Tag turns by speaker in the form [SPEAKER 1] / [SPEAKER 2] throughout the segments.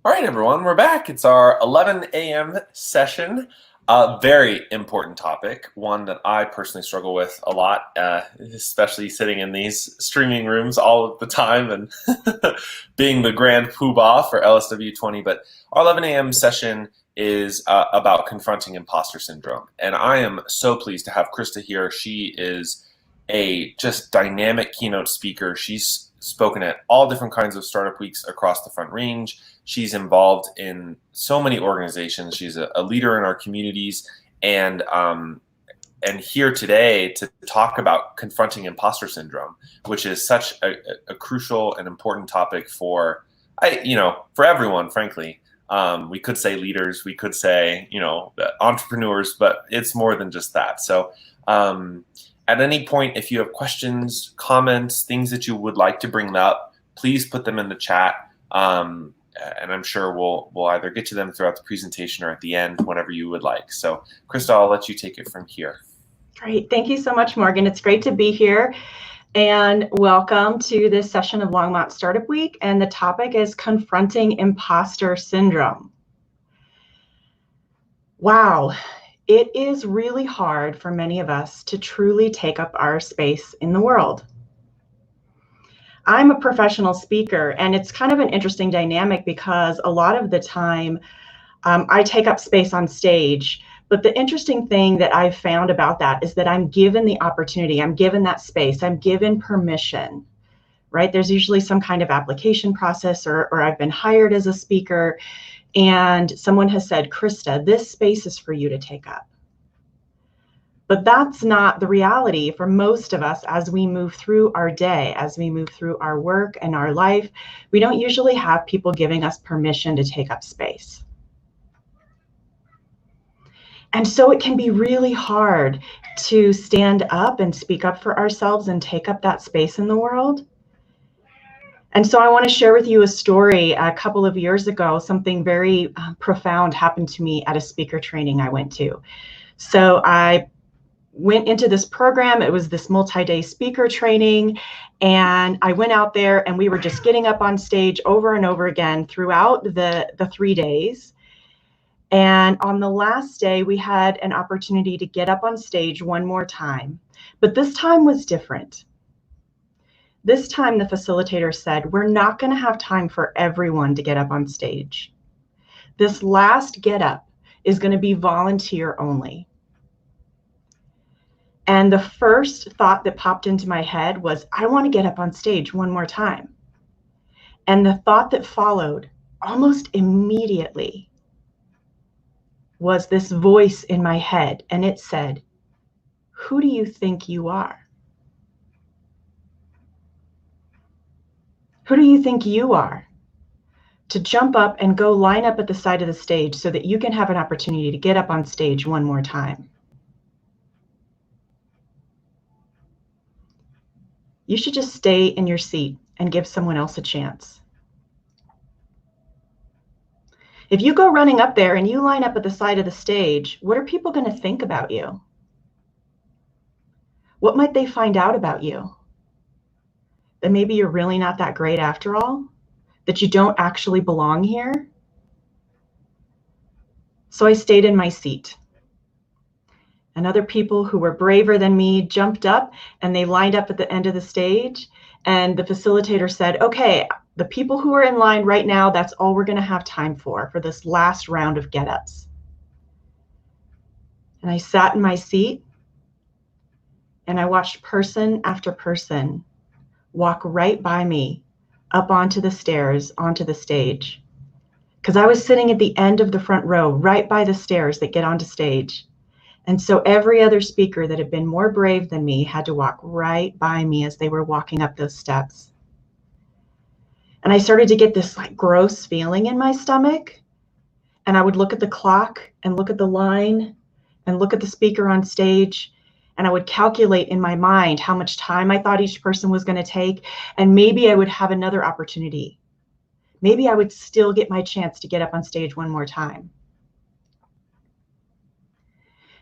[SPEAKER 1] All right, everyone, we're back. It's our 11 a.m. session. A very important topic, one that I personally struggle with a lot, especially sitting in these streaming rooms all of the time and being the grand poobah for LSW20. But our 11 a.m. session is about confronting imposter syndrome. And I am so pleased to have Krista here. She is a just dynamic keynote speaker. She's spoken at all different kinds of startup weeks across the Front Range. She's involved in so many organizations. She's a leader in our communities, and here today to talk about confronting imposter syndrome, which is such a crucial and important topic for everyone. Frankly, we could say leaders, we could say entrepreneurs, but it's more than just that. So. At any point, if you have questions, comments, things that you would like to bring up, please put them in the chat. And I'm sure we'll either get to them throughout the presentation or at the end, whenever you would like. So, Krista, I'll let you take it from here.
[SPEAKER 2] Great. Thank you so much, Morgan. It's great to be here. And welcome to this session of Longmont Startup Week. And the topic is Confronting Imposter Syndrome. Wow. It is really hard for many of us to truly take up our space in the world. I'm a professional speaker, and it's kind of an interesting dynamic because a lot of the time I take up space on stage. But the interesting thing that I've found about that is that I'm given the opportunity, I'm given that space, I'm given permission, right? There's usually some kind of application process, or I've been hired as a speaker. And someone has said, Krista, this space is for you to take up. But that's not the reality for most of us as we move through our day, as we move through our work and our life. We don't usually have people giving us permission to take up space. And so it can be really hard to stand up and speak up for ourselves and take up that space in the world. And so I want to share with you a story. A couple of years ago, something very profound happened to me at a speaker training I went to. So I went into this program. It was this multi-day speaker training. And I went out there and we were just getting up on stage over and over again throughout the 3 days. And on the last day, we had an opportunity to get up on stage one more time. But this time was different. This time, the facilitator said, we're not going to have time for everyone to get up on stage. This last get up is going to be volunteer only. And the first thought that popped into my head was, I want to get up on stage one more time. And the thought that followed almost immediately was this voice in my head. And it said, who do you think you are? Who do you think you are to jump up and go line up at the side of the stage so that you can have an opportunity to get up on stage one more time? You should just stay in your seat and give someone else a chance. If you go running up there and you line up at the side of the stage, what are people going to think about you? What might they find out about you? That maybe you're really not that great after all? That you don't actually belong here? So I stayed in my seat. And other people who were braver than me jumped up and they lined up at the end of the stage. And the facilitator said, okay, the people who are in line right now, that's all we're going to have time for this last round of get-ups. And I sat in my seat and I watched person after person walk right by me up onto the stairs, onto the stage. Because I was sitting at the end of the front row, right by the stairs that get onto stage. And so every other speaker that had been more brave than me had to walk right by me as they were walking up those steps. And I started to get this gross feeling in my stomach. And I would look at the clock and look at the line and look at the speaker on stage. And I would calculate in my mind how much time I thought each person was going to take. And maybe I would have another opportunity. Maybe I would still get my chance to get up on stage one more time.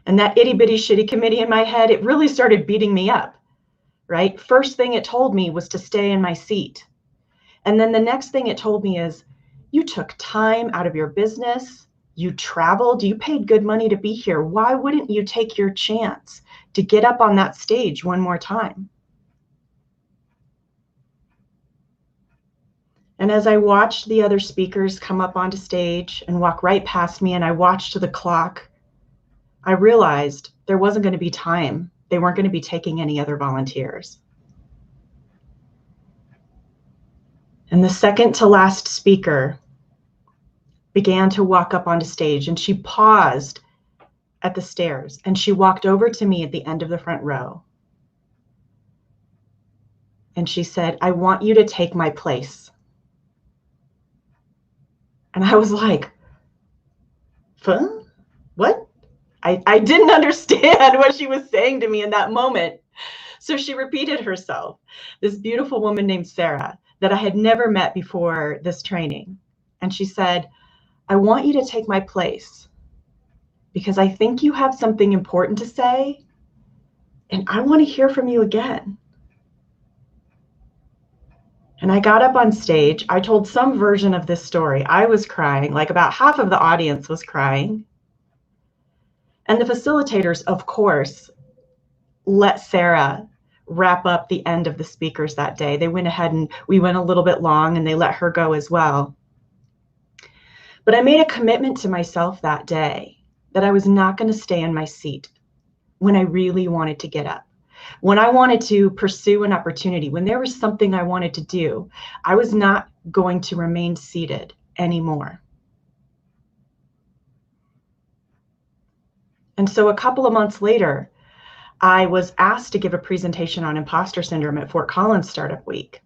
[SPEAKER 2] And that itty bitty shitty committee in my head, it really started beating me up, right? First thing it told me was to stay in my seat. And then the next thing it told me is, You took time out of your business. You traveled. You paid good money to be here. Why wouldn't you take your chance to get up on that stage one more time? And as I watched the other speakers come up onto stage and walk right past me, and I watched the clock, I realized there wasn't going to be time. They weren't going to be taking any other volunteers. And the second to last speaker began to walk up onto stage, and she paused at the stairs, and she walked over to me at the end of the front row. And she said, "I want you to take my place." And I was like, "Huh? What?" I didn't understand what she was saying to me in that moment. So she repeated herself, this beautiful woman named Sarah that I had never met before this training. And she said, "I want you to take my place because I think you have something important to say, and I want to hear from you again." And I got up on stage. I told some version of this story. I was crying, like about half of the audience was crying. And the facilitators, of course, let Sarah wrap up the end of the speakers that day. They went ahead and we went a little bit long, and they let her go as well. But I made a commitment to myself that day that I was not going to stay in my seat when I really wanted to get up. When I wanted to pursue an opportunity, when there was something I wanted to do, I was not going to remain seated anymore. And so a couple of months later, I was asked to give a presentation on imposter syndrome at Fort Collins Startup Week.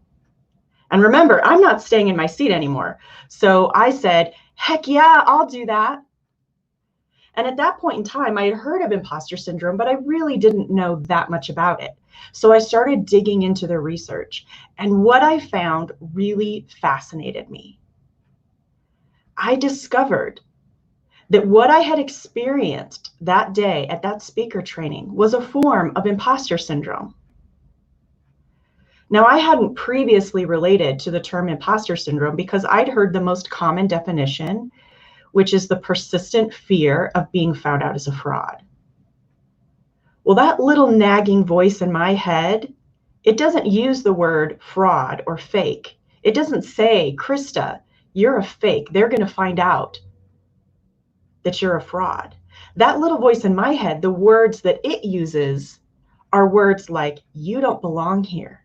[SPEAKER 2] And remember, I'm not staying in my seat anymore. So I said, "Heck yeah, I'll do that." And at that point in time, I had heard of imposter syndrome, but I really didn't know that much about it. So I started digging into the research, and what I found really fascinated me. I discovered that what I had experienced that day at that speaker training was a form of imposter syndrome. Now, I hadn't previously related to the term imposter syndrome because I'd heard the most common definition, which is the persistent fear of being found out as a fraud. Well, that little nagging voice in my head, it doesn't use the word fraud or fake. It doesn't say, "Krista, you're a fake. They're going to find out that you're a fraud." That little voice in my head, the words that it uses are words like, "You don't belong here.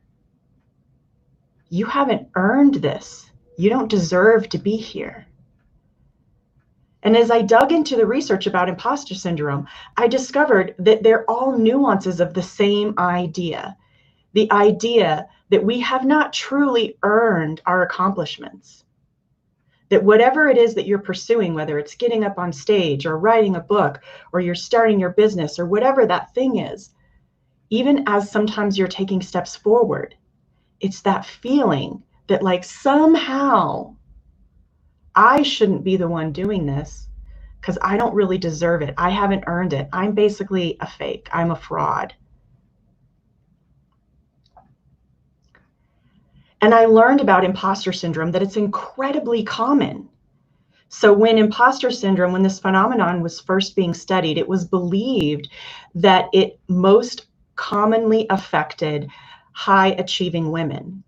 [SPEAKER 2] You haven't earned this. You don't deserve to be here." And as I dug into the research about imposter syndrome, I discovered that they're all nuances of the same idea, the idea that we have not truly earned our accomplishments. That whatever it is that you're pursuing, whether it's getting up on stage or writing a book or you're starting your business or whatever that thing is, even as sometimes you're taking steps forward, it's that feeling that like somehow I shouldn't be the one doing this because I don't really deserve it. I haven't earned it. I'm basically a fake. I'm a fraud. And I learned about imposter syndrome that it's incredibly common. So when imposter syndrome, when this phenomenon was first being studied, it was believed that it most commonly affected high achieving women.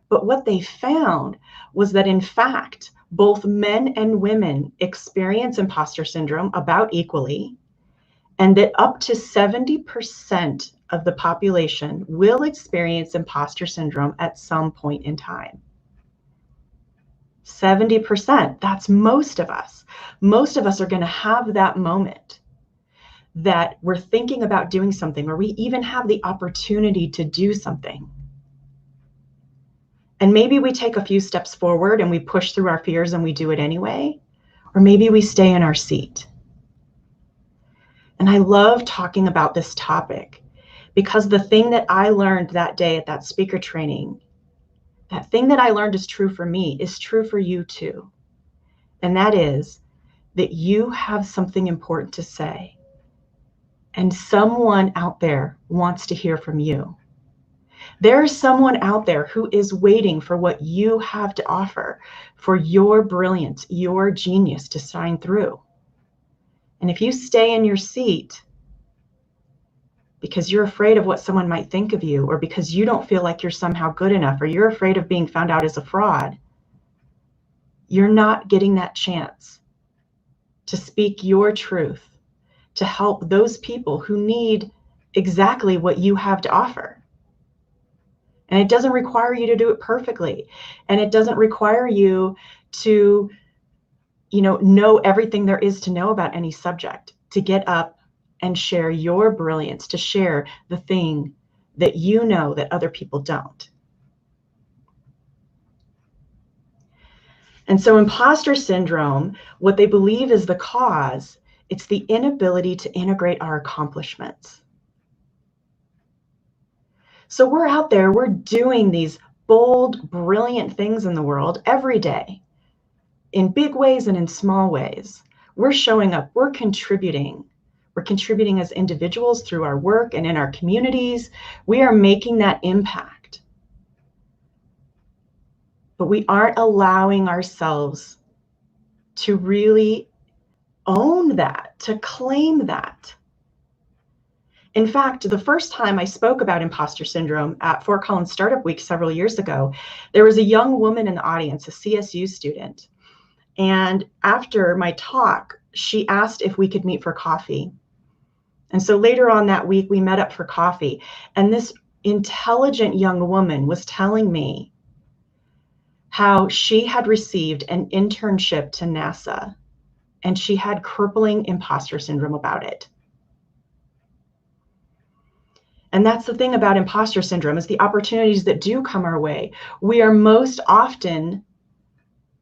[SPEAKER 2] But what they found was that in fact, both men and women experience imposter syndrome about equally, and that up to 70% of the population will experience imposter syndrome at some point in time. 70%, that's most of us. Most of us are going to have that moment that we're thinking about doing something, or we even have the opportunity to do something. And maybe we take a few steps forward and we push through our fears and we do it anyway, or maybe we stay in our seat. And I love talking about this topic because the thing that I learned that day at that speaker training, that thing that I learned is true for me, is true for you too. And that is that you have something important to say. And someone out there wants to hear from you. There's someone out there who is waiting for what you have to offer, for your brilliance, your genius to shine through. And if you stay in your seat because you're afraid of what someone might think of you, or because you don't feel like you're somehow good enough, or you're afraid of being found out as a fraud, you're not getting that chance to speak your truth, to help those people who need exactly what you have to offer. And it doesn't require you to do it perfectly. And it doesn't require you to, know everything there is to know about any subject, to get up and share your brilliance, to share the thing that you know that other people don't. And so imposter syndrome, what they believe is the cause, it's the inability to integrate our accomplishments. So we're out there, we're doing these bold, brilliant things in the world every day, in big ways and in small ways. We're showing up, we're contributing. We're contributing as individuals through our work and in our communities. We are making that impact. But we aren't allowing ourselves to really own that, to claim that. In fact, the first time I spoke about imposter syndrome at Fort Collins Startup Week several years ago, there was a young woman in the audience, a CSU student. And after my talk, she asked if we could meet for coffee. And so later on that week, we met up for coffee. And this intelligent young woman was telling me how she had received an internship to NASA, and she had crippling imposter syndrome about it. And that's the thing about imposter syndrome, is the opportunities that do come our way, we are most often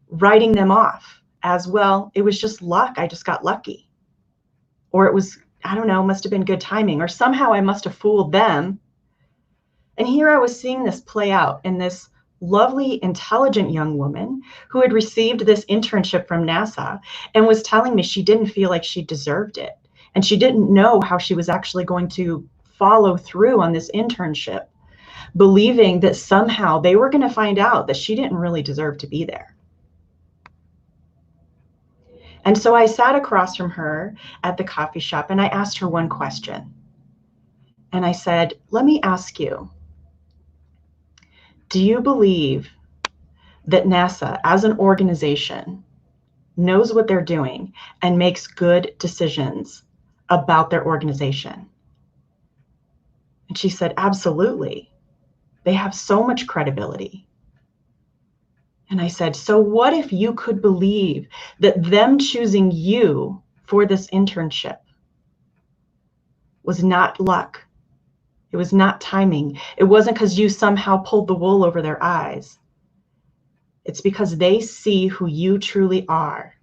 [SPEAKER 2] writing them off as, well, it was just luck. I just got lucky. Or it was, I don't know, must have been good timing, or somehow I must have fooled them. And here I was seeing this play out in this lovely, intelligent young woman who had received this internship from NASA and was telling me she didn't feel like she deserved it. And she didn't know how she was actually going to follow through on this internship, believing that somehow they were going to find out that she didn't really deserve to be there. And so I sat across from her at the coffee shop and I asked her one question. And I said, let me ask you, do you believe that NASA as an organization knows what they're doing and makes good decisions about their organization? And she said, absolutely. They have so much credibility. And I said, so what if you could believe that them choosing you for this internship was not luck? It was not timing. It wasn't because you somehow pulled the wool over their eyes. It's because they see who you truly are,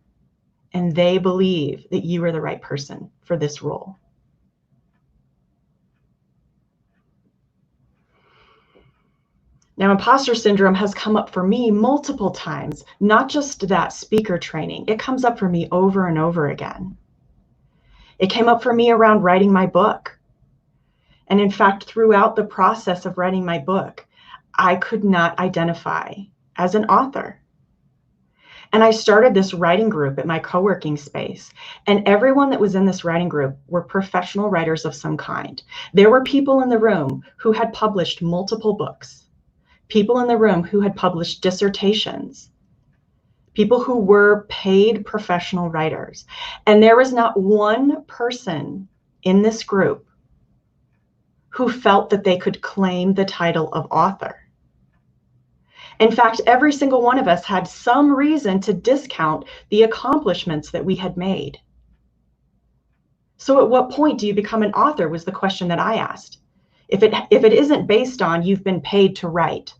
[SPEAKER 2] and they believe that you are the right person for this role. Now, imposter syndrome has come up for me multiple times, not just that speaker training. It comes up for me over and over again. It came up for me around writing my book. And in fact, throughout the process of writing my book, I could not identify as an author. And I started this writing group at my co-working space. And everyone that was in this writing group were professional writers of some kind. There were people in the room who had published multiple books. People in the room who had published dissertations, people who were paid professional writers. And there was not one person in this group who felt that they could claim the title of author. In fact, every single one of us had some reason to discount the accomplishments that we had made. So at what point do you become an author was the question that I asked. If it isn't based on you've been paid to write,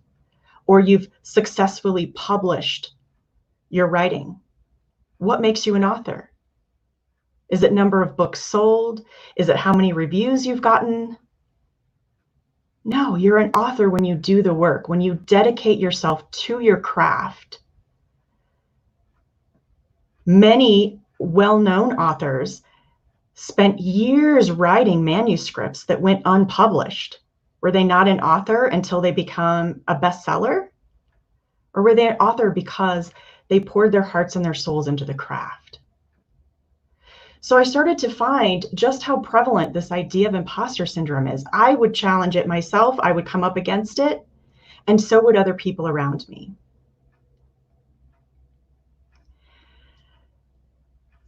[SPEAKER 2] or you've successfully published your writing, what makes you an author? Is it number of books sold? Is it how many reviews you've gotten? No, you're an author when you do the work, when you dedicate yourself to your craft. Many well-known authors spent years writing manuscripts that went unpublished Were they not an author until they become a bestseller? Or were they an author because they poured their hearts and their souls into the craft? So I started to find just how prevalent this idea of imposter syndrome is. I would challenge it myself. I would come up against it, and so would other people around me.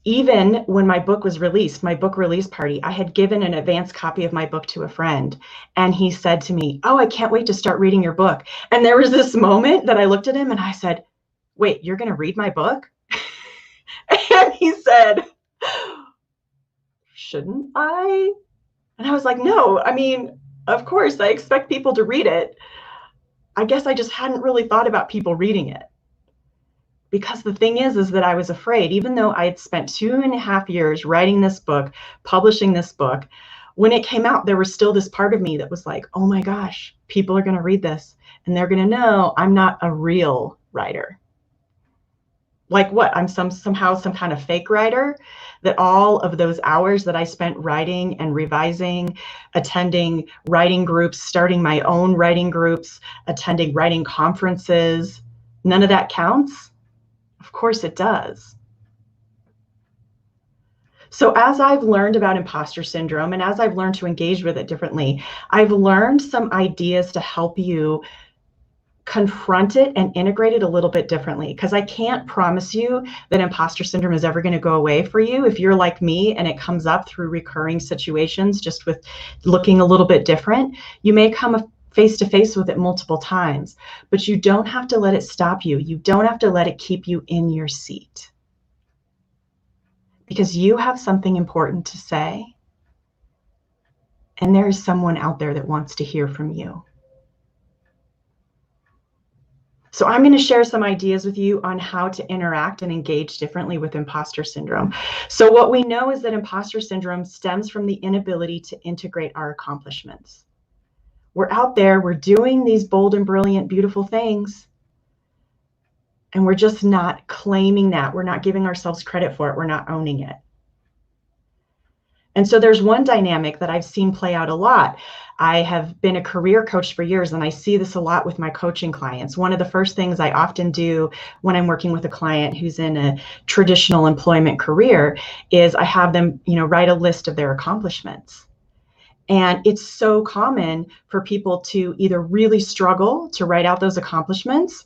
[SPEAKER 2] Even when my book was released, my book release party, I had given an advance copy of my book to a friend, and he said to me, "Oh, I can't wait to start reading your book." And there was this moment that I looked at him and I said, "Wait, you're going to read my book?" And he said, "Shouldn't I?" And I was like, "No, I mean, of course, I expect people to read it. I guess I just hadn't really thought about people reading it." Because the thing is that I was afraid, even though I had spent 2.5 years writing this book, publishing this book, when it came out, there was still this part of me that was like, oh my gosh, people are going to read this and they're going to know I'm not a real writer. Like what? I'm somehow some kind of fake writer, that all of those hours that I spent writing and revising, attending writing groups, starting my own writing groups, attending writing conferences, none of that counts? Of course it does. So as I've learned about imposter syndrome and as I've learned to engage with it differently, I've learned some ideas to help you confront it and integrate it a little bit differently, because I can't promise you that imposter syndrome is ever going to go away for you. If you're like me and it comes up through recurring situations, just with looking a little bit different, you may come face to face with it multiple times, but you don't have to let it stop you. You don't have to let it keep you in your seat, because you have something important to say, and there is someone out there that wants to hear from you. So I'm going to share some ideas with you on how to interact and engage differently with imposter syndrome. So what we know is that imposter syndrome stems from the inability to integrate our accomplishments. We're out there, we're doing these bold and brilliant, beautiful things, and we're just not claiming that. We're not giving ourselves credit for it. We're not owning it. And so there's one dynamic that I've seen play out a lot. I have been a career coach for years, and I see this a lot with my coaching clients. One of the first things I often do when I'm working with a client who's in a traditional employment career is I have them, write a list of their accomplishments. And it's so common for people to either really struggle to write out those accomplishments,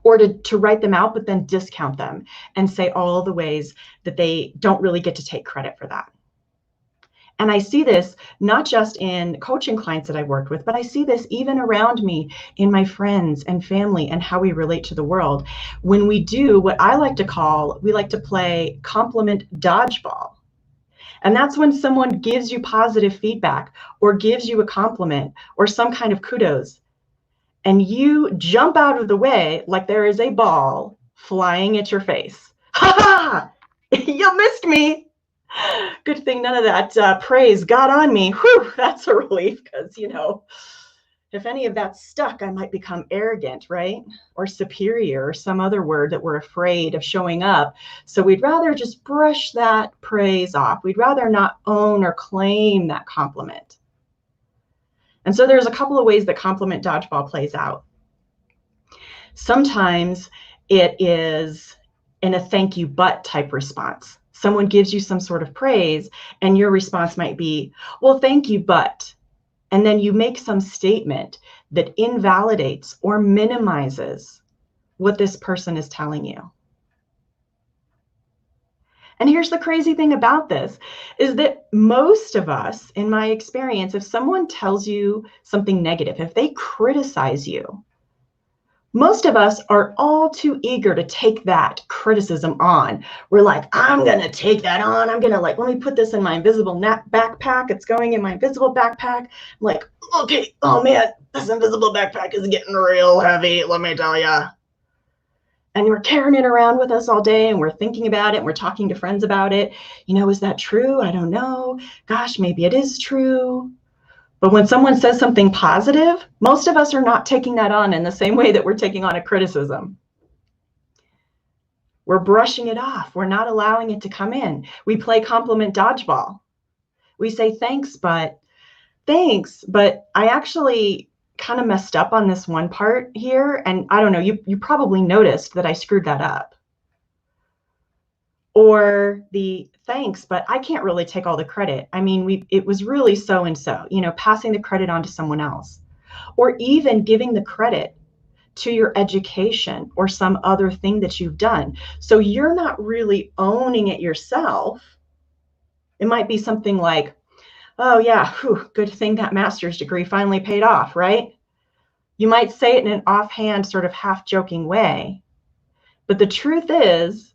[SPEAKER 2] or to write them out, but then discount them and say all the ways that they don't really get to take credit for that. And I see this not just in coaching clients that I worked with, but I see this even around me in my friends and family and how we relate to the world. When we do what I like to call, we like to play compliment dodgeball. And that's when someone gives you positive feedback or gives you a compliment or some kind of kudos, and you jump out of the way like there is a ball flying at your face. Ha ha! You missed me. Good thing none of that praise got on me. Whew, that's a relief, because, if any of that stuck, I might become arrogant, right? Or superior, or some other word that we're afraid of showing up. So we'd rather just brush that praise off. We'd rather not own or claim that compliment. And so there's a couple of ways that compliment dodgeball plays out. Sometimes it is in a thank you but type response. Someone gives you some sort of praise and your response might be, well, thank you, but, and then you make some statement that invalidates or minimizes what this person is telling you. And here's the crazy thing about this is that most of us, in my experience, if someone tells you something negative, if they criticize you, most of us are all too eager to take that criticism on. We're like, I'm going to take that on. I'm going to let me put this in my invisible backpack. It's going in my invisible backpack. I'm like, okay, oh man, this invisible backpack is getting real heavy, let me tell you. And we're carrying it around with us all day, and we're thinking about it, and we're talking to friends about it. Is that true? I don't know. Gosh, maybe it is true. But when someone says something positive, most of us are not taking that on in the same way that we're taking on a criticism. We're brushing it off. We're not allowing it to come in. We play compliment dodgeball. We say, thanks, but thanks, but I actually kind of messed up on this one part here. And I don't know, you probably noticed that I screwed that up. Or the thanks, but I can't really take all the credit. I mean, it was really so-and-so, passing the credit on to someone else. Or even giving the credit to your education or some other thing that you've done. So you're not really owning it yourself. It might be something like, oh yeah, good thing that master's degree finally paid off, right? You might say it in an offhand, sort of half-joking way. But the truth is,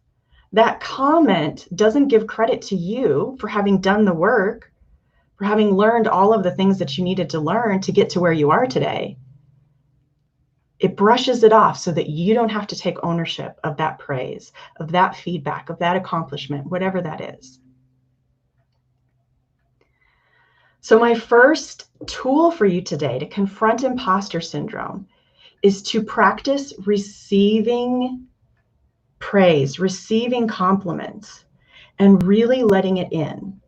[SPEAKER 2] that comment doesn't give credit to you for having done the work, for having learned all of the things that you needed to learn to get to where you are today. It brushes it off so that you don't have to take ownership of that praise, of that feedback, of that accomplishment, whatever that is. So my first tool for you today to confront imposter syndrome is to practice receiving praise, receiving compliments, and really letting it in.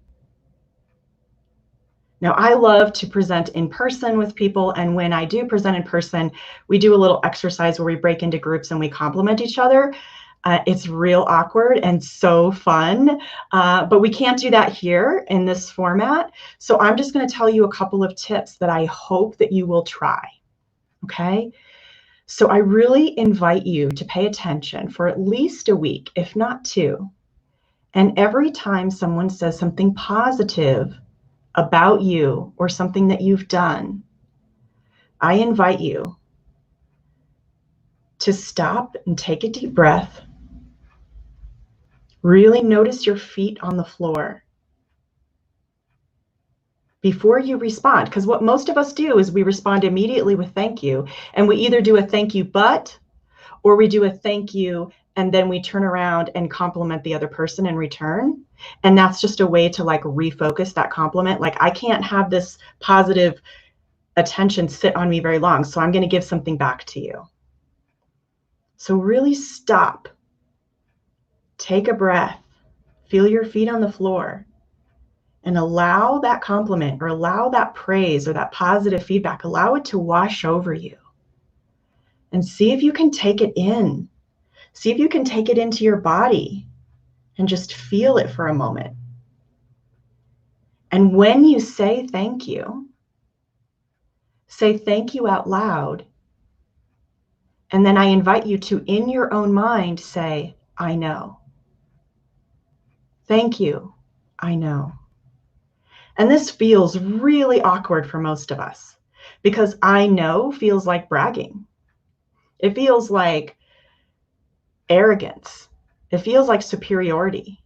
[SPEAKER 2] Now, I love to present in person with people, and when I do present in person, we do a little exercise where we break into groups and we compliment each other. It's real awkward and so fun, but we can't do that here in this format. So I'm just going to tell you a couple of tips that I hope that you will try, okay? So I really invite you to pay attention for at least a week, if not two. And every time someone says something positive about you or something that you've done, I invite you to stop and take a deep breath. Really notice your feet on the floor before you respond. Because what most of us do is we respond immediately with thank you. And we either do a thank you, but, or we do a thank you, and then we turn around and compliment the other person in return. And that's just a way to like refocus that compliment. Like, I can't have this positive attention sit on me very long, so I'm going to give something back to you. So really stop, take a breath, feel your feet on the floor, and allow that compliment or allow that praise or that positive feedback, allow it to wash over you. And see if you can take it in. See if you can take it into your body and just feel it for a moment. And when you say thank you out loud. And then I invite you to, in your own mind, say, I know. Thank you, I know. And this feels really awkward for most of us because I know feels like bragging. It feels like arrogance. It feels like superiority.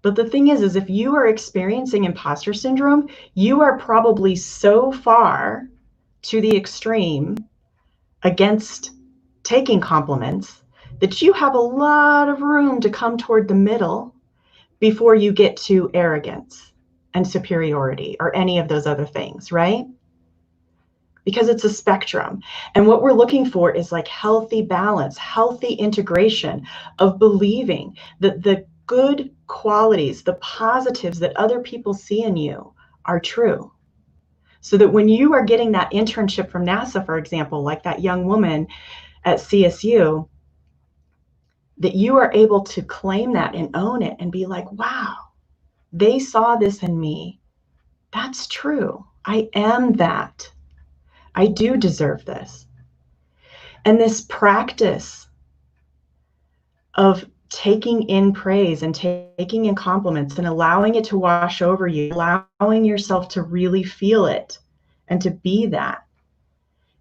[SPEAKER 2] But the thing is if you are experiencing imposter syndrome, you are probably so far to the extreme against taking compliments that you have a lot of room to come toward the middle before you get to arrogance and superiority or any of those other things, right? Because it's a spectrum. And what we're looking for is like healthy balance, healthy integration of believing that the good qualities, the positives that other people see in you are true. So that when you are getting that internship from NASA, for example, like that young woman at CSU, that you are able to claim that and own it and be like, wow, they saw this in me. That's true. I am that. I do deserve this. And this practice of taking in praise and taking in compliments and allowing it to wash over you, allowing yourself to really feel it and to be that,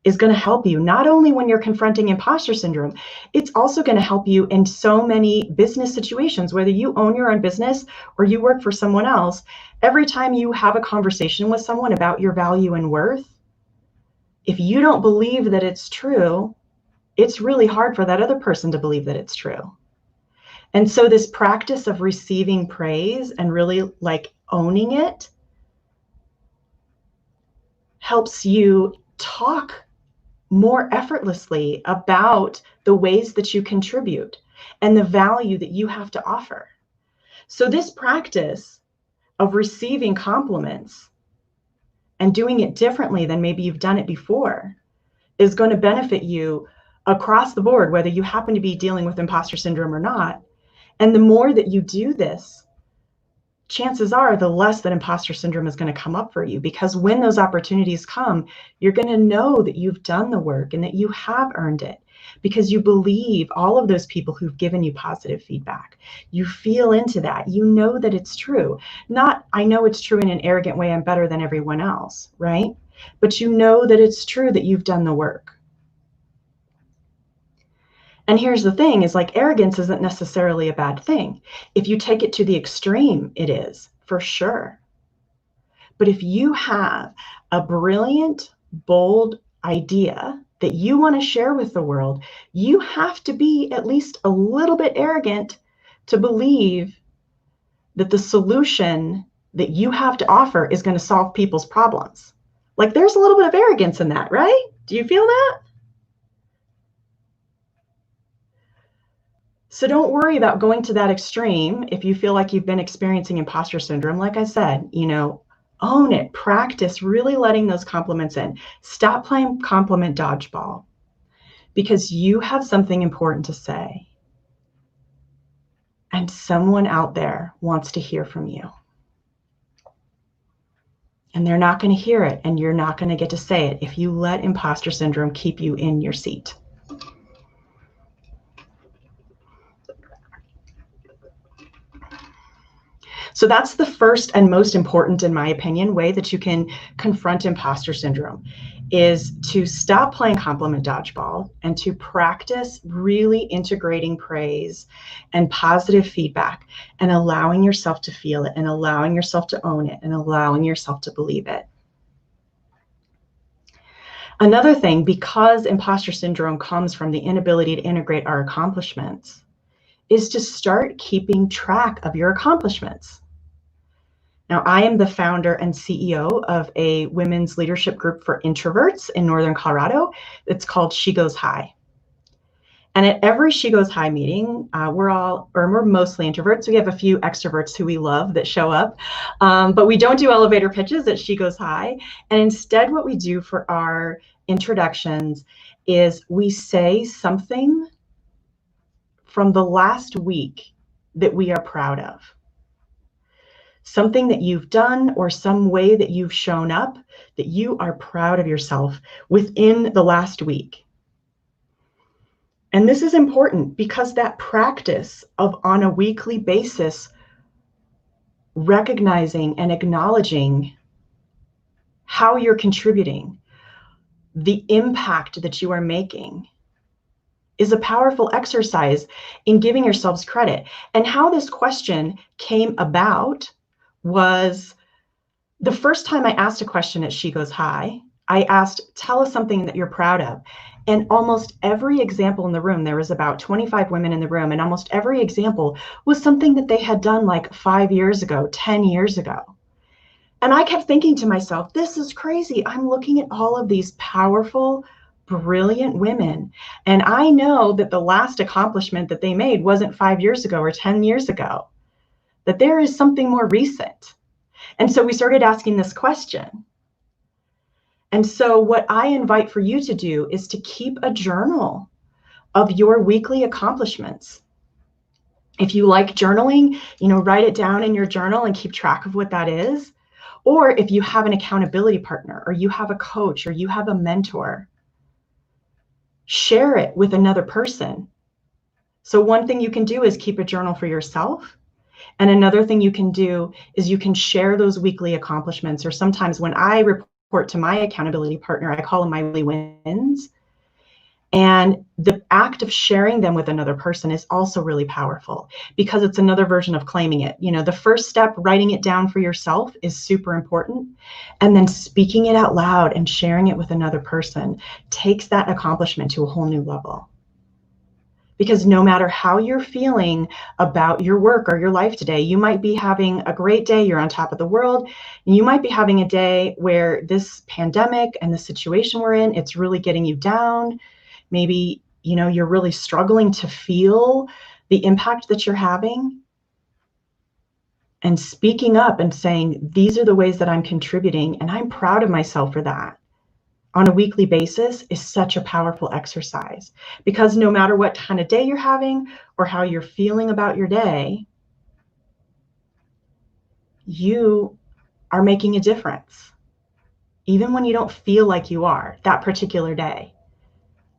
[SPEAKER 2] is going to help you not only when you're confronting imposter syndrome, it's also going to help you in so many business situations, whether you own your own business or you work for someone else. Every time you have a conversation with someone about your value and worth, if you don't believe that it's true, it's really hard for that other person to believe that it's true. And so this practice of receiving praise and really like owning it helps you talk more effortlessly about the ways that you contribute and the value that you have to offer. So this practice of receiving compliments and doing it differently than maybe you've done it before is going to benefit you across the board, whether you happen to be dealing with imposter syndrome or not. And the more that you do this, chances are the less that imposter syndrome is going to come up for you, because when those opportunities come, you're going to know that you've done the work and that you have earned it, because you believe all of those people who've given you positive feedback. You feel into that. You know that it's true. Not, I know it's true in an arrogant way, I'm better than everyone else, right? But you know that it's true, that you've done the work. And here's the thing, is like, arrogance isn't necessarily a bad thing. If you take it to the extreme, it is, for sure. But if you have a brilliant, bold idea that you want to share with the world, you have to be at least a little bit arrogant to believe that the solution that you have to offer is going to solve people's problems. Like, there's a little bit of arrogance in that, right? Do you feel that? So don't worry about going to that extreme if you feel like you've been experiencing imposter syndrome. Like I said, own it, practice really letting those compliments in. Stop playing compliment dodgeball, because you have something important to say. And someone out there wants to hear from you. And they're not going to hear it, and you're not going to get to say it if you let imposter syndrome keep you in your seat. So that's the first and most important, in my opinion, way that you can confront imposter syndrome, is to stop playing compliment dodgeball and to practice really integrating praise and positive feedback and allowing yourself to feel it and allowing yourself to own it and allowing yourself to believe it. Another thing, because imposter syndrome comes from the inability to integrate our accomplishments, is to start keeping track of your accomplishments. Now, I am the founder and CEO of a women's leadership group for introverts in Northern Colorado. It's called She Goes High. And at every She Goes High meeting, we're mostly introverts. We have a few extroverts who we love that show up, but we don't do elevator pitches at She Goes High. And instead, what we do for our introductions is we say something from the last week that we are proud of. Something that you've done or some way that you've shown up, that you are proud of yourself within the last week. And this is important because that practice of, on a weekly basis, recognizing and acknowledging how you're contributing, the impact that you are making, is a powerful exercise in giving yourselves credit. And how this question came about was the first time I asked a question at She Goes High. I asked, tell us something that you're proud of. And almost every example in the room, there was about 25 women in the room, and almost every example was something that they had done like 5 years ago, 10 years ago. And I kept thinking to myself, this is crazy. I'm looking at all of these powerful, brilliant women, and I know that the last accomplishment that they made wasn't 5 years ago or 10 years ago, that there is something more recent. And so we started asking this question. And so what I invite for you to do is to keep a journal of your weekly accomplishments. If you like journaling, write it down in your journal and keep track of what that is. Or if you have an accountability partner, or you have a coach, or you have a mentor, share it with another person. So one thing you can do is keep a journal for yourself. And another thing you can do is you can share those weekly accomplishments, or sometimes when I report to my accountability partner, I call them my weekly wins. And the act of sharing them with another person is also really powerful, because it's another version of claiming it. The first step, writing it down for yourself, is super important. And then speaking it out loud and sharing it with another person takes that accomplishment to a whole new level. Because no matter how you're feeling about your work or your life today, you might be having a great day, you're on top of the world, and you might be having a day where this pandemic and the situation we're in, it's really getting you down. Maybe, you're really struggling to feel the impact that you're having. and speaking up and saying, these are the ways that I'm contributing, and I'm proud of myself for that on a weekly basis is such a powerful exercise. Because no matter what kind of day you're having or how you're feeling about your day, you are making a difference, even when you don't feel like you are that particular day.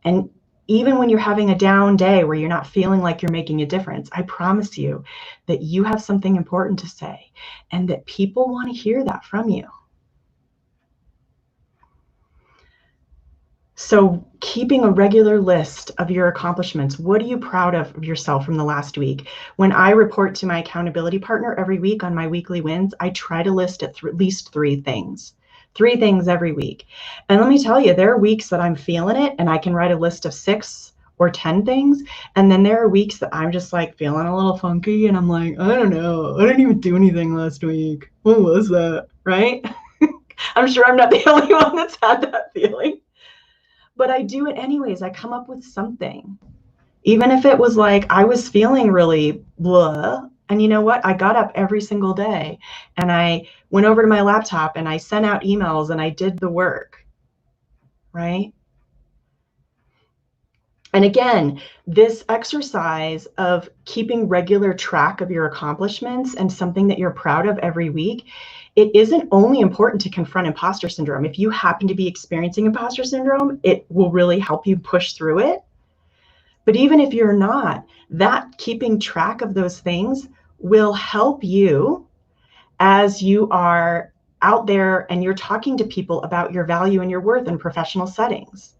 [SPEAKER 2] And even when you're having a down day where you're not feeling like you're making a difference, I promise you that you have something important to say and that people want to hear that from you. So keeping a regular list of your accomplishments. What are you proud of yourself from the last week? When I report to my accountability partner every week on my weekly wins, I try to list at least 3 things. 3 things every week. And let me tell you, there are weeks that I'm feeling it and I can write a list of 6 or 10 things. And then there are weeks that I'm just like feeling a little funky and I'm like, I don't know, I didn't even do anything last week. What was that? Right? I'm sure I'm not the only one that's had that feeling. But I do it anyways. I come up with something. Even if it was like I was feeling really blah. And you know what? I got up every single day and I went over to my laptop and I sent out emails and I did the work. Right? And again, this exercise of keeping regular track of your accomplishments and something that you're proud of every week, it isn't only important to confront imposter syndrome. If you happen to be experiencing imposter syndrome, it will really help you push through it. But even if you're not, that keeping track of those things will help you as you are out there and you're talking to people about your value and your worth in professional settings.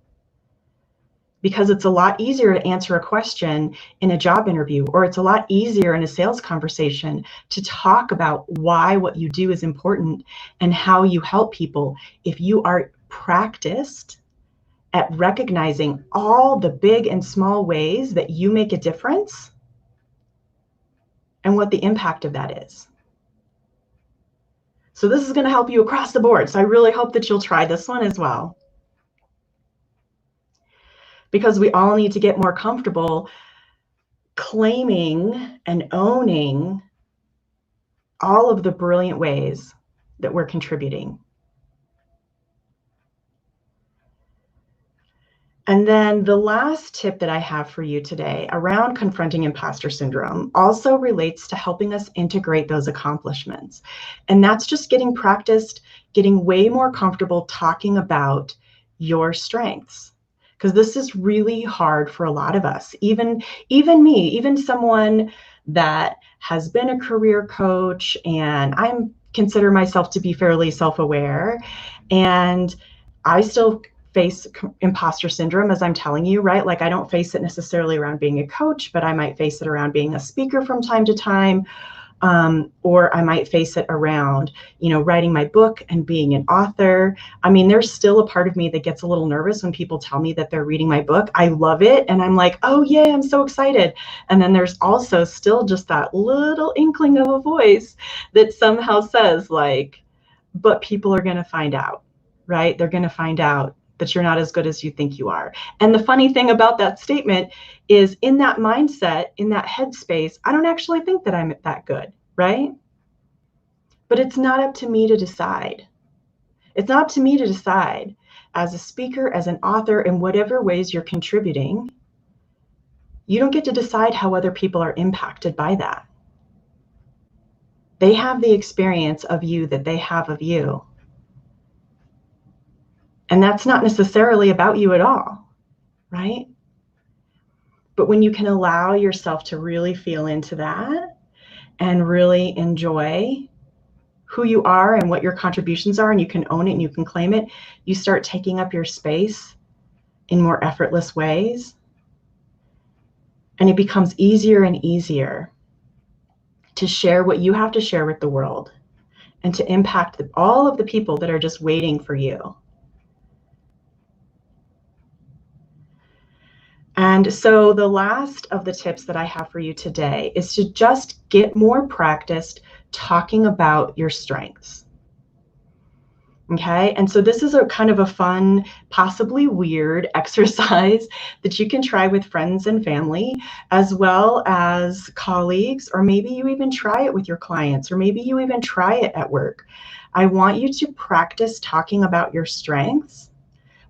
[SPEAKER 2] Because it's a lot easier to answer a question in a job interview, or it's a lot easier in a sales conversation to talk about why what you do is important and how you help people if you are practiced at recognizing all the big and small ways that you make a difference and what the impact of that is. So this is going to help you across the board. So I really hope that you'll try this one as well. Because we all need to get more comfortable claiming and owning all of the brilliant ways that we're contributing. And then the last tip that I have for you today around confronting imposter syndrome also relates to helping us integrate those accomplishments. And that's just getting practiced, getting way more comfortable talking about your strengths. Because this is really hard for a lot of us, even me, even someone that has been a career coach, and I consider myself to be fairly self-aware, and I still face imposter syndrome, as I'm telling you, right? Like I don't face it necessarily around being a coach, but I might face it around being a speaker from time to time. Or I might face it around, writing my book and being an author. I mean, there's still a part of me that gets a little nervous when people tell me that they're reading my book. I love it. And I'm like, oh, yay, I'm so excited. And then there's also still just that little inkling of a voice that somehow says like, but people are going to find out, right? They're going to find out that you're not as good as you think you are. And the funny thing about that statement is in that mindset, in that headspace, I don't actually think that I'm that good, right? But it's not up to me to decide. It's not up to me to decide as a speaker, as an author, in whatever ways you're contributing. You don't get to decide how other people are impacted by that. They have the experience of you that they have of you. And that's not necessarily about you at all, right? But when you can allow yourself to really feel into that and really enjoy who you are and what your contributions are, and you can own it and you can claim it, you start taking up your space in more effortless ways. And it becomes easier and easier to share what you have to share with the world and to impact all of the people that are just waiting for you. And so the last of the tips that I have for you today is to just get more practiced talking about your strengths. Okay, and so this is a kind of a fun, possibly weird exercise that you can try with friends and family, as well as colleagues, or maybe you even try it with your clients, or maybe you even try it at work. I want you to practice talking about your strengths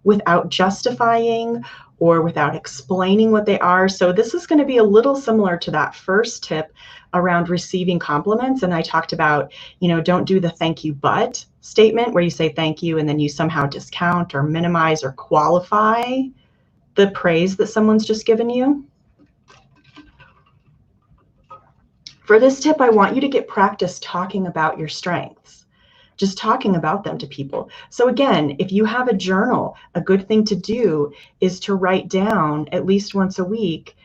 [SPEAKER 2] without justifying or without explaining what they are. So this is going to be a little similar to that first tip around receiving compliments. And I talked about, don't do the thank you but statement where you say thank you and then you somehow discount or minimize or qualify the praise that someone's just given you. For this tip, I want you to get practice talking about your strengths, just talking about them to people. So again, if you have a journal, a good thing to do is to write down at least once a week,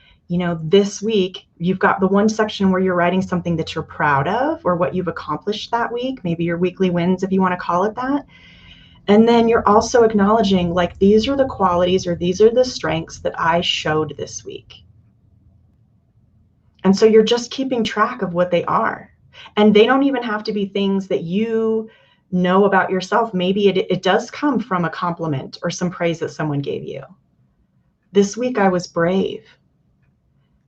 [SPEAKER 2] this week, you've got the one section where you're writing something that you're proud of or what you've accomplished that week, maybe your weekly wins, if you want to call it that. And then you're also acknowledging, like, these are the qualities or these are the strengths that I showed this week. And so you're just keeping track of what they are. And they don't even have to be things that you know about yourself. Maybe it does come from a compliment or some praise that someone gave you. This week I was brave.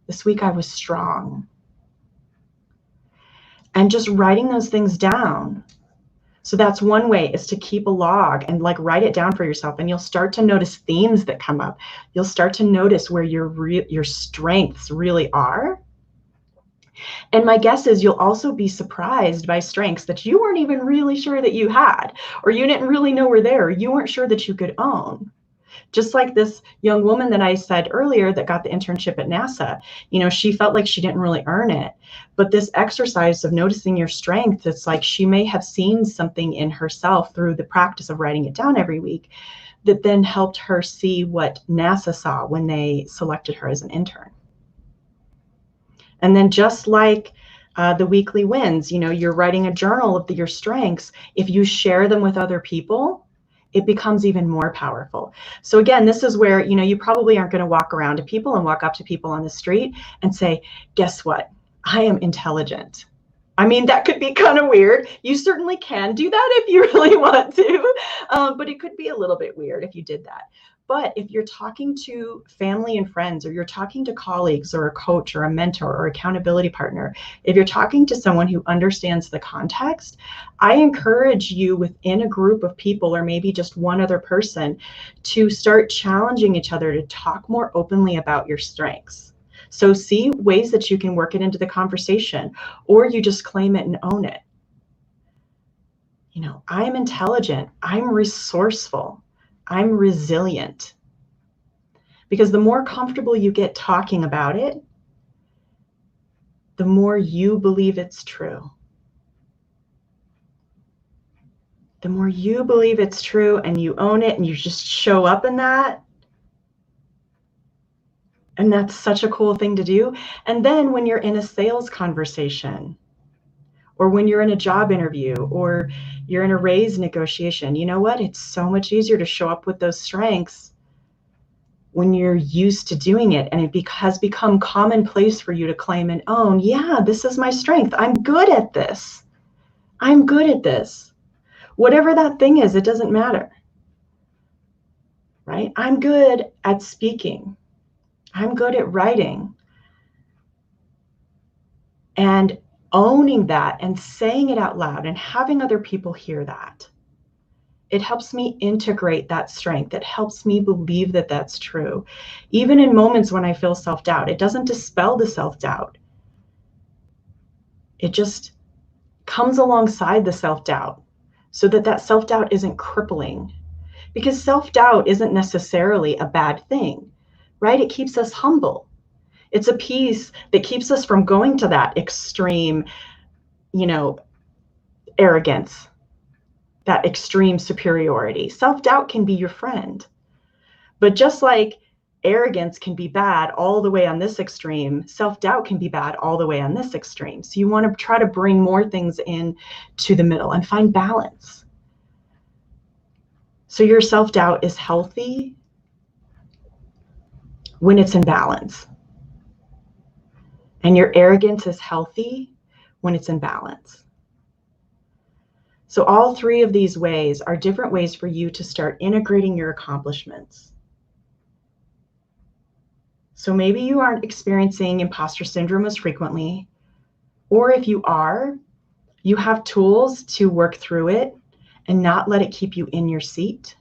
[SPEAKER 2] This week I was strong. And just writing those things down. So that's one way, is to keep a log and write it down for yourself. And you'll start to notice themes that come up. You'll start to notice where your strengths really are. And my guess is you'll also be surprised by strengths that you weren't even really sure that you had, or you didn't really know were there, or you weren't sure that you could own. Just like this young woman that I said earlier that got the internship at NASA, she felt like she didn't really earn it. But this exercise of noticing your strengths, it's like she may have seen something in herself through the practice of writing it down every week that then helped her see what NASA saw when they selected her as an intern. And then just like the weekly wins, you're writing a journal of your strengths. If you share them with other people, it becomes even more powerful. So again, this is where, you probably aren't going to walk around to people and walk up to people on the street and say, guess what? I am intelligent. I mean, that could be kind of weird. You certainly can do that if you really want to, but it could be a little bit weird if you did that. But if you're talking to family and friends, or you're talking to colleagues or a coach or a mentor or accountability partner, if you're talking to someone who understands the context, I encourage you within a group of people, or maybe just one other person, to start challenging each other to talk more openly about your strengths. So see ways that you can work it into the conversation, or you just claim it and own it. I'm intelligent, I'm resourceful, I'm resilient. Because the more comfortable you get talking about it, the more you believe it's true. The more you believe it's true and you own it and you just show up in that. And that's such a cool thing to do. And then when you're in a sales conversation, or when you're in a job interview, or you're in a raise negotiation, you know what? It's so much easier to show up with those strengths when you're used to doing it, and it has become commonplace for you to claim and own, yeah, this is my strength. I'm good at this. I'm good at this. Whatever that thing is, it doesn't matter, right? I'm good at speaking. I'm good at writing. And owning that and saying it out loud and having other people hear that, it helps me integrate that strength. It helps me believe that that's true. Even in moments when I feel self-doubt, it doesn't dispel the self-doubt. It just comes alongside the self-doubt so that that self-doubt isn't crippling. Because self-doubt isn't necessarily a bad thing, right? It keeps us humble. It's a piece that keeps us from going to that extreme, arrogance, that extreme superiority. Self-doubt can be your friend. But just like arrogance can be bad all the way on this extreme, self-doubt can be bad all the way on this extreme. So you want to try to bring more things in to the middle and find balance. So your self-doubt is healthy when it's in balance. And your arrogance is healthy when it's in balance. So all three of these ways are different ways for you to start integrating your accomplishments. So maybe you aren't experiencing imposter syndrome as frequently, or if you are, you have tools to work through it and not let it keep you in your seat,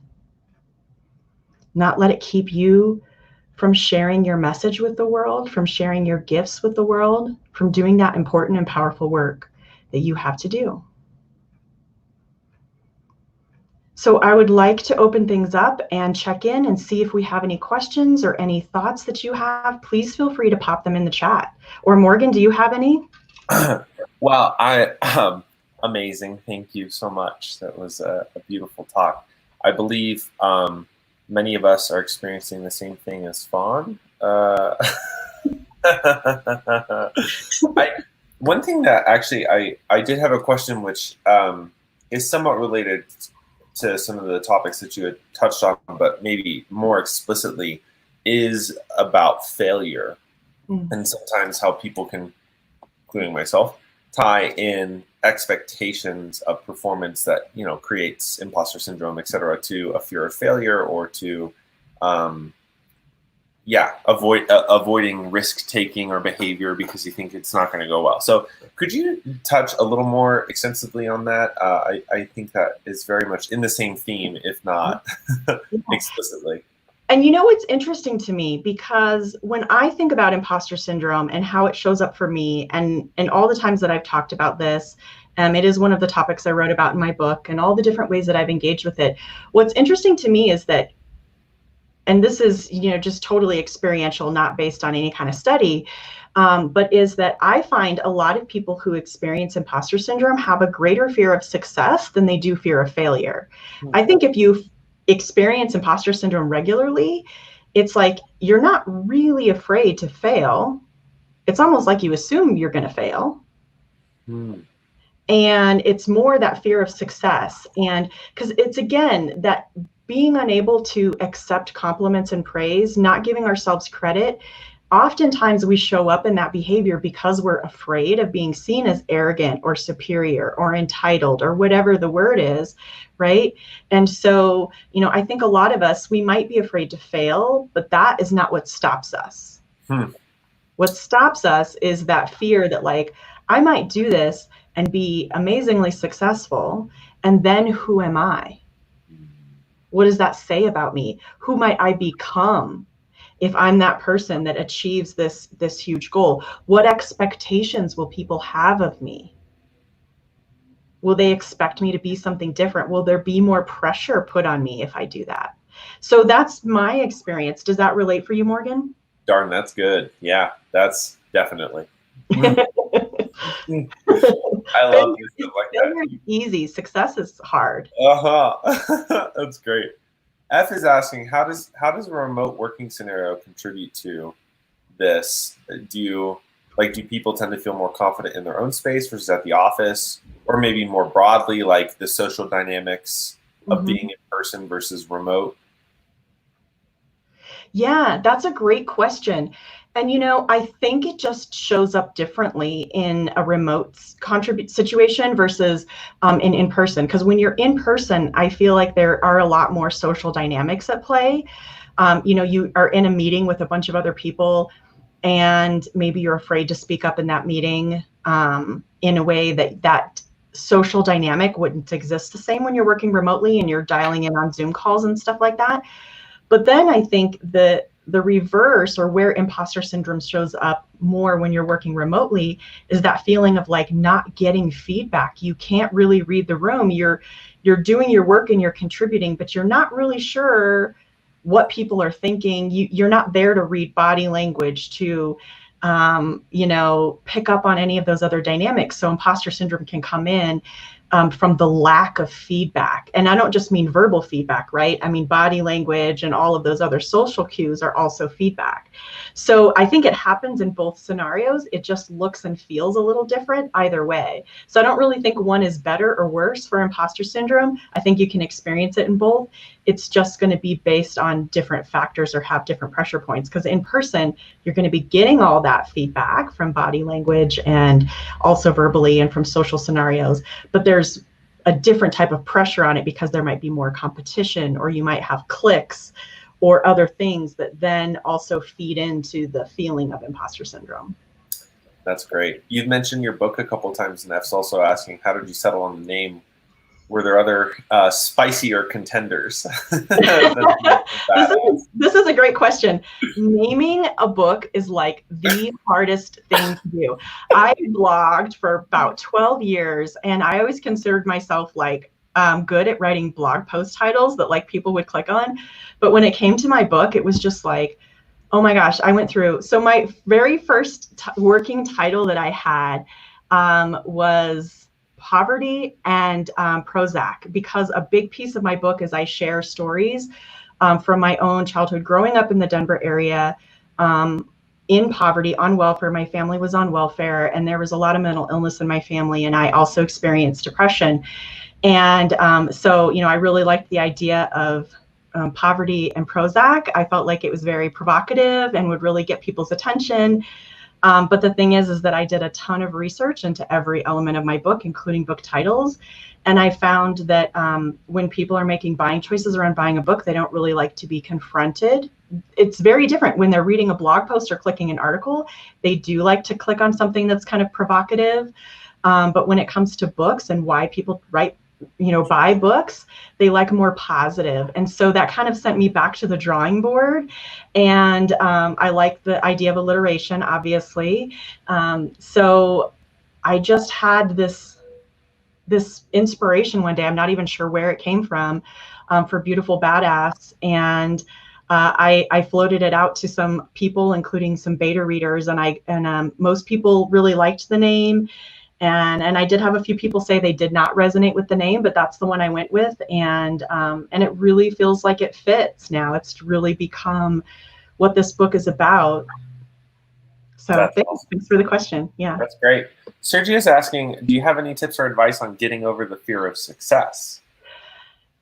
[SPEAKER 2] not let it keep you from sharing your message with the world, from sharing your gifts with the world, from doing that important and powerful work that you have to do. So I would like to open things up and check in and see if we have any questions or any thoughts that you have. Please feel free to pop them in the chat. Or Morgan, do you have any?
[SPEAKER 1] Well, amazing. Thank you so much. That was a beautiful talk. I believe many of us are experiencing the same thing as Fawn. One thing that actually I did have a question, which is somewhat related to some of the topics that you had touched on, but maybe more explicitly, is about failure. And sometimes how people can, including myself, tie in expectations of performance that, you know, creates imposter syndrome, et cetera, to a fear of failure, or to avoiding risk-taking or behavior because you think it's not going to go well. So could you touch a little more extensively on that? I think that is very much in the same theme, if not explicitly.
[SPEAKER 2] And you know, it's interesting to me because when I think about imposter syndrome and how it shows up for me, and all the times that I've talked about this, it is one of the topics I wrote about in my book, and all the different ways that I've engaged with it. What's interesting to me is that, and this is, you know, just totally experiential, not based on any kind of study, but is that I find a lot of people who experience imposter syndrome have a greater fear of success than they do fear of failure. I think if you experience imposter syndrome regularly, it's like you're not really afraid to fail. It's almost like you assume you're going to fail. And it's more that fear of success. And because it's, again, that being unable to accept compliments and praise, not giving ourselves credit. Oftentimes we show up in that behavior because we're afraid of being seen as arrogant or superior or entitled or whatever the word is, right? And so, you know, I think a lot of us, we might be afraid to fail, but that is not what stops us. What stops us is that fear that, like, I might do this and be amazingly successful, and then who am I? What does that say about me? Who might I become if I'm that person that achieves this huge goal? What expectations will people have of me? Will they expect me to be something different? Will there be more pressure put on me if I do that? So that's my experience. Does that relate for you, Morgan?
[SPEAKER 1] Darn, that's good. Yeah, that's definitely. I love this stuff like that.
[SPEAKER 2] Easy. Success is hard.
[SPEAKER 1] That's great. F is asking, how does a remote working scenario contribute to this? Do people tend to feel more confident in their own space versus at the office, or maybe more broadly, like the social dynamics of being in person versus remote?
[SPEAKER 2] Yeah, that's a great question. And, you know, I think it just shows up differently in a remote situation versus in person. Because when you're in person, I feel like there are a lot more social dynamics at play. You know, you are in a meeting with a bunch of other people, and maybe you're afraid to speak up in that meeting in a way that social dynamic wouldn't exist the same when you're working remotely and you're dialing in on Zoom calls and stuff like that. But then I think the reverse, or where imposter syndrome shows up more when you're working remotely, is that feeling of like not getting feedback. You can't really read the room. You're doing your work and you're contributing, but you're not really sure what people are thinking. You're not there to read body language, to you know, pick up on any of those other dynamics. So imposter syndrome can come in from the lack of feedback. And I don't just mean verbal feedback, right? I mean, body language and all of those other social cues are also feedback. So I think it happens in both scenarios. It just looks and feels a little different either way. So I don't really think one is better or worse for imposter syndrome. I think you can experience it in both. It's just going to be based on different factors or have different pressure points. Because in person, you're going to be getting all that feedback from body language and also verbally and from social scenarios. But there's a different type of pressure on it because there might be more competition, or you might have clicks or other things that then also feed into the feeling of imposter syndrome.
[SPEAKER 1] That's great. You've mentioned your book a couple of times, and F's also asking, how did you settle on the name? Were there other spicier contenders?
[SPEAKER 2] This is a great question. Naming a book is like the hardest thing to do. I blogged for about 12 years, and I always considered myself like good at writing blog post titles that like people would click on. But when it came to my book, it was just like, oh my gosh, I went through. So my very first working title that I had was Poverty and Prozac, because a big piece of my book is I share stories from my own childhood growing up in the Denver area, in poverty, on welfare. My family was on welfare, and there was a lot of mental illness in my family, and I also experienced depression. And so, I really liked the idea of poverty and Prozac. I felt like it was very provocative and would really get people's attention. But the thing is that I did a ton of research into every element of my book, including book titles. And I found that when people are making buying choices around buying a book, they don't really like to be confronted. It's very different when they're reading a blog post or clicking an article. They do like to click on something that's kind of provocative. But when it comes to books and why people buy books, they like more positive. And so that kind of sent me back to the drawing board. And I like the idea of alliteration, obviously. So I just had this inspiration one day. I'm not even sure where it came from, for Beautiful Badass. And I floated it out to some people, including some beta readers, and most people really liked the name. And I did have a few people say they did not resonate with the name, but that's the one I went with. And it really feels like it fits now. It's really become what this book is about. So thanks for the question. Yeah.
[SPEAKER 1] That's great. Sergio's asking, do you have any tips or advice on getting over the fear of success?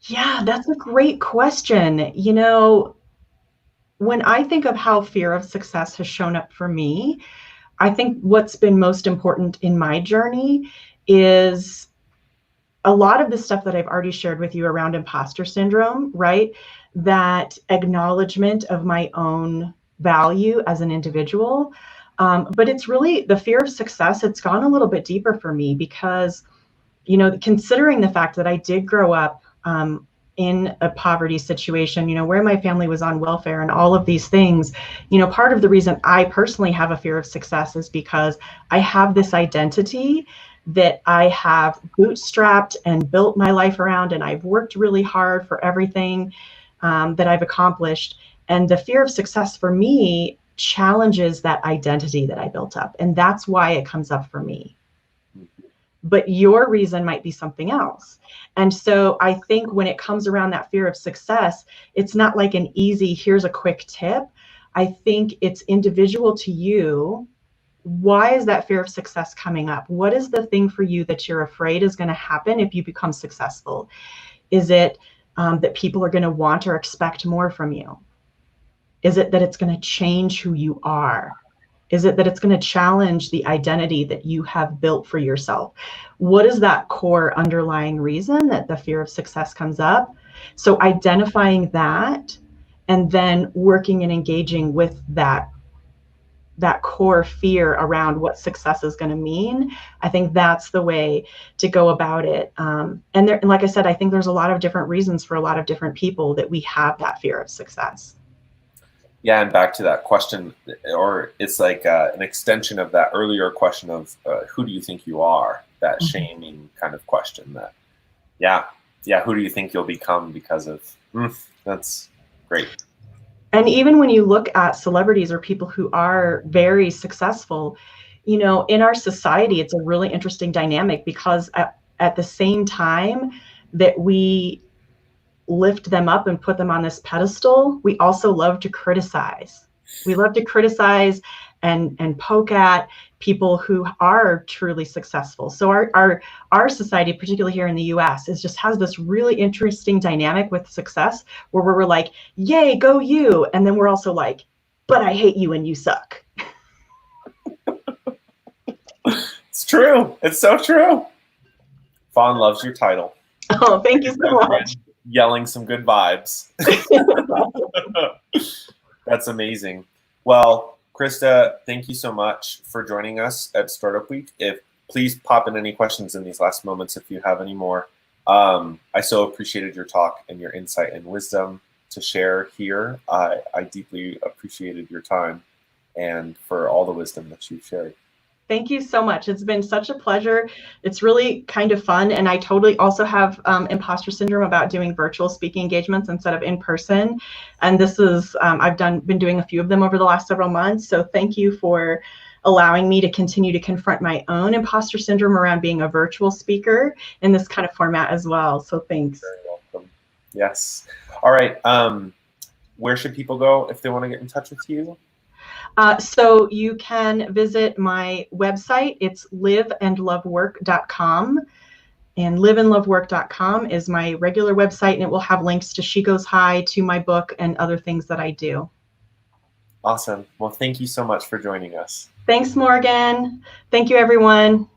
[SPEAKER 2] Yeah, that's a great question. When I think of how fear of success has shown up for me, I think what's been most important in my journey is a lot of the stuff that I've already shared with you around imposter syndrome, right? That acknowledgement of my own value as an individual. But it's really the fear of success. It's gone a little bit deeper for me because, considering the fact that I did grow up in a poverty situation, where my family was on welfare and all of these things, part of the reason I personally have a fear of success is because I have this identity that I have bootstrapped and built my life around, and I've worked really hard for everything that I've accomplished. And the fear of success for me challenges that identity that I built up. And that's why it comes up for me. But your reason might be something else. And so I think when it comes around that fear of success, it's not like an easy, here's a quick tip. I think it's individual to you. Why is that fear of success coming up? What is the thing for you that you're afraid is going to happen if you become successful? Is it that people are going to want or expect more from you? Is it that it's going to change who you are? Is it that it's going to challenge the identity that you have built for yourself? What is that core underlying reason that the fear of success comes up? So identifying that and then working and engaging with that core fear around what success is going to mean, I think that's the way to go about it. And like I said, I think there's a lot of different reasons for a lot of different people that we have that fear of success.
[SPEAKER 1] Yeah, and back to that question, or it's like an extension of that earlier question of who do you think you are? That shaming kind of question. That, yeah, who do you think you'll become because of? That's great.
[SPEAKER 2] And even when you look at celebrities or people who are very successful, in our society, it's a really interesting dynamic because at the same time that we lift them up and put them on this pedestal, we also love to criticize. We love to criticize and poke at people who are truly successful. So our society, particularly here in the US, has this really interesting dynamic with success where we're like, yay, go you. And then we're also like, but I hate you and you suck.
[SPEAKER 1] It's true. It's so true. Fawn loves your title.
[SPEAKER 2] Oh, thank you so much.
[SPEAKER 1] Yelling some good vibes. That's amazing. Well, Krista, thank you so much for joining us at Startup Week. Please pop in any questions in these last moments if you have any more. I so appreciated your talk and your insight and wisdom to share here. I deeply appreciated your time and for all the wisdom that you've shared.
[SPEAKER 2] Thank you so much. It's been such a pleasure. It's really kind of fun. And I totally also have imposter syndrome about doing virtual speaking engagements instead of in person. And this is, I've been doing a few of them over the last several months. So thank you for allowing me to continue to confront my own imposter syndrome around being a virtual speaker in this kind of format as well. So thanks.
[SPEAKER 1] Very welcome. Yes. All right. Where should people go if they want to get in touch with you?
[SPEAKER 2] So you can visit my website. It's liveandlovework.com. And liveandlovework.com is my regular website, and it will have links to She Goes High, to my book, and other things that I do.
[SPEAKER 1] Awesome. Well, thank you so much for joining us.
[SPEAKER 2] Thanks, Morgan. Thank you, everyone.